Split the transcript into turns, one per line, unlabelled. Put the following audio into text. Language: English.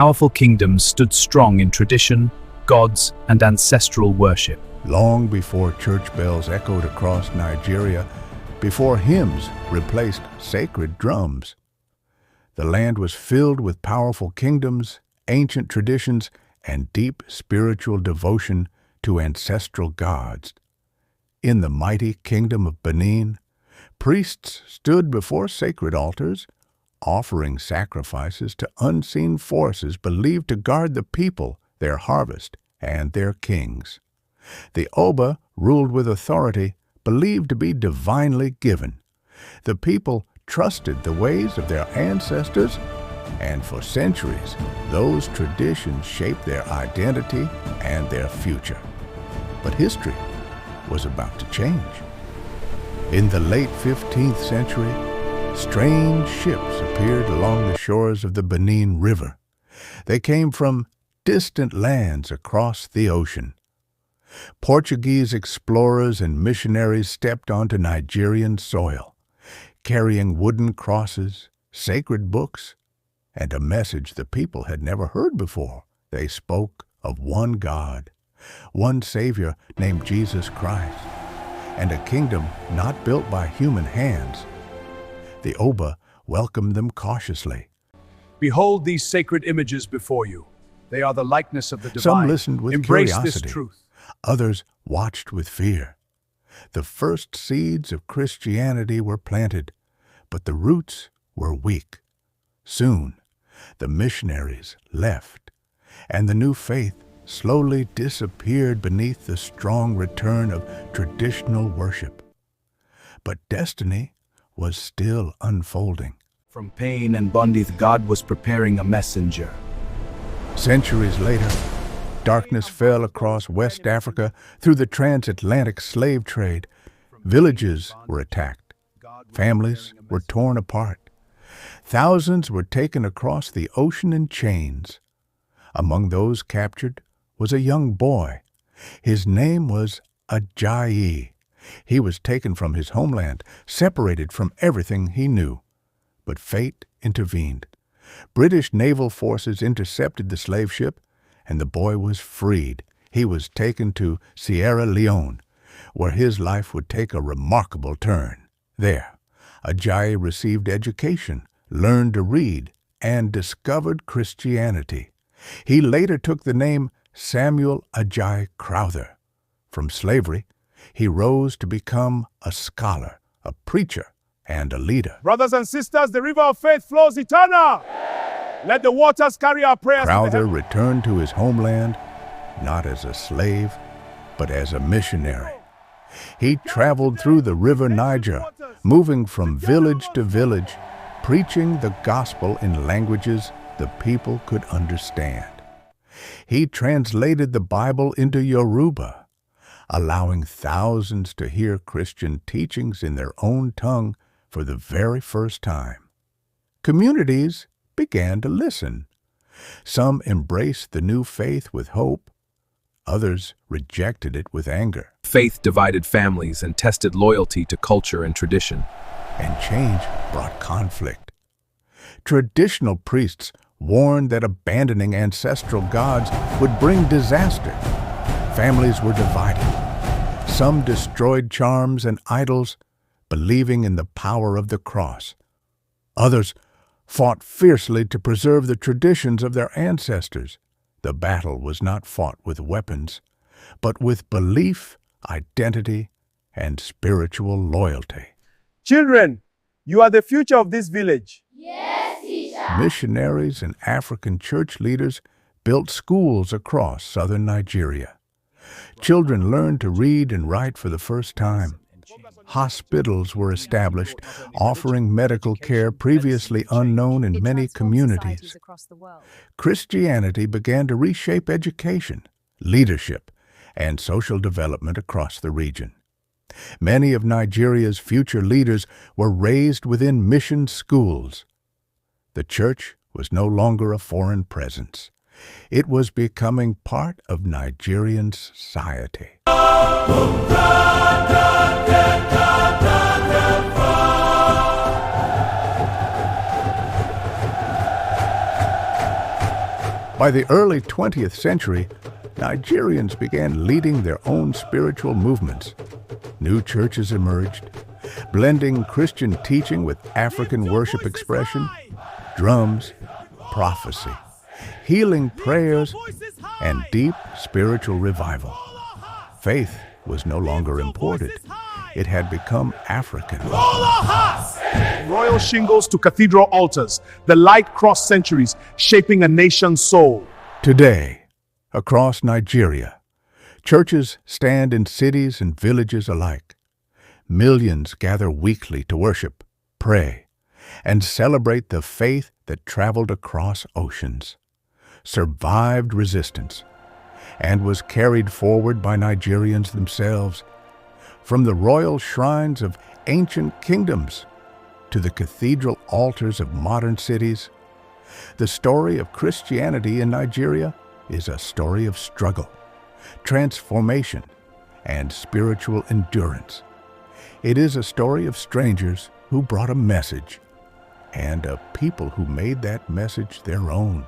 Powerful kingdoms stood strong in tradition, gods, and ancestral worship.
Long before church bells echoed across Nigeria, before hymns replaced sacred drums, the land was filled with powerful kingdoms, ancient traditions, and deep spiritual devotion to ancestral gods. In the mighty kingdom of Benin, priests stood before sacred altars, offering sacrifices to unseen forces believed to guard the people, their harvest, and their kings. The Oba ruled with authority believed to be divinely given. The people trusted the ways of their ancestors, and for centuries, those traditions shaped their identity and their future. But history was about to change. In the late 15th century, strange ships appeared along the shores of the Benin River. They came from distant lands across the ocean. Portuguese explorers and missionaries stepped onto Nigerian soil, carrying wooden crosses, sacred books, and a message the people had never heard before. They spoke of one God, one Savior named Jesus Christ, and a kingdom not built by human hands. The Oba welcomed them cautiously.
Behold these sacred images before you. They are the likeness of the divine.
Some listened with
Embrace
curiosity.
this truth.
Others watched with fear. The first seeds of Christianity were planted, but the roots were weak. Soon, the missionaries left, and the new faith slowly disappeared beneath the strong return of traditional worship. But destiny was still unfolding.
From pain and bondage, God was preparing a messenger.
Centuries later, darkness fell across West Africa through the transatlantic slave trade. Villages were attacked. Families were torn apart. Thousands were taken across the ocean in chains. Among those captured was a young boy. His name was Ajayi. He was taken from his homeland, separated from everything he knew. But fate intervened. British naval forces intercepted the slave ship, and the boy was freed. He was taken to Sierra Leone, where his life would take a remarkable turn. There, Ajayi received education, learned to read, and discovered Christianity. He later took the name Samuel Ajayi Crowther. From slavery, he rose to become a scholar, a preacher, and a leader.
Brothers and sisters, the river of faith flows eternal. Let the waters carry our prayers.
Crowther returned to his homeland, not as a slave, but as a missionary. He traveled through the river Niger, moving from village to village, preaching the gospel in languages the people could understand. He translated the Bible into Yoruba, allowing thousands to hear Christian teachings in their own tongue for the very first time. Communities began to listen. Some embraced the new faith with hope. Others rejected it with anger.
Faith divided families and tested loyalty to culture and tradition.
And change brought conflict. Traditional priests warned that abandoning ancestral gods would bring disaster. Families were divided. Some destroyed charms and idols, believing in the power of the cross. Others fought fiercely to preserve the traditions of their ancestors. The battle was not fought with weapons, but with belief, identity, and spiritual loyalty.
Children, you are the future of this village.
Yes, teacher.
Missionaries and African church leaders built schools across southern Nigeria. Children learned to read and write for the first time. Hospitals were established, offering medical care previously unknown in many communities. Christianity began to reshape education, leadership, and social development across the region. Many of Nigeria's future leaders were raised within mission schools. The church was no longer a foreign presence. It was becoming part of Nigerian society. By the early 20th century, Nigerians began leading their own spiritual movements. New churches emerged, blending Christian teaching with African worship expression, drums, prophecy, healing prayers, and deep spiritual revival. Faith was no longer imported. It had become African.
Royal shingles to cathedral altars, the light crossed centuries, shaping a nation's soul.
Today, across Nigeria, churches stand in cities and villages alike. Millions gather weekly to worship, pray, and celebrate the faith that traveled across oceans, survived resistance, and was carried forward by Nigerians themselves. From the royal shrines of ancient kingdoms to the cathedral altars of modern cities, the story of Christianity in Nigeria is a story of struggle, transformation, and spiritual endurance. It is a story of strangers who brought a message and of people who made that message their own.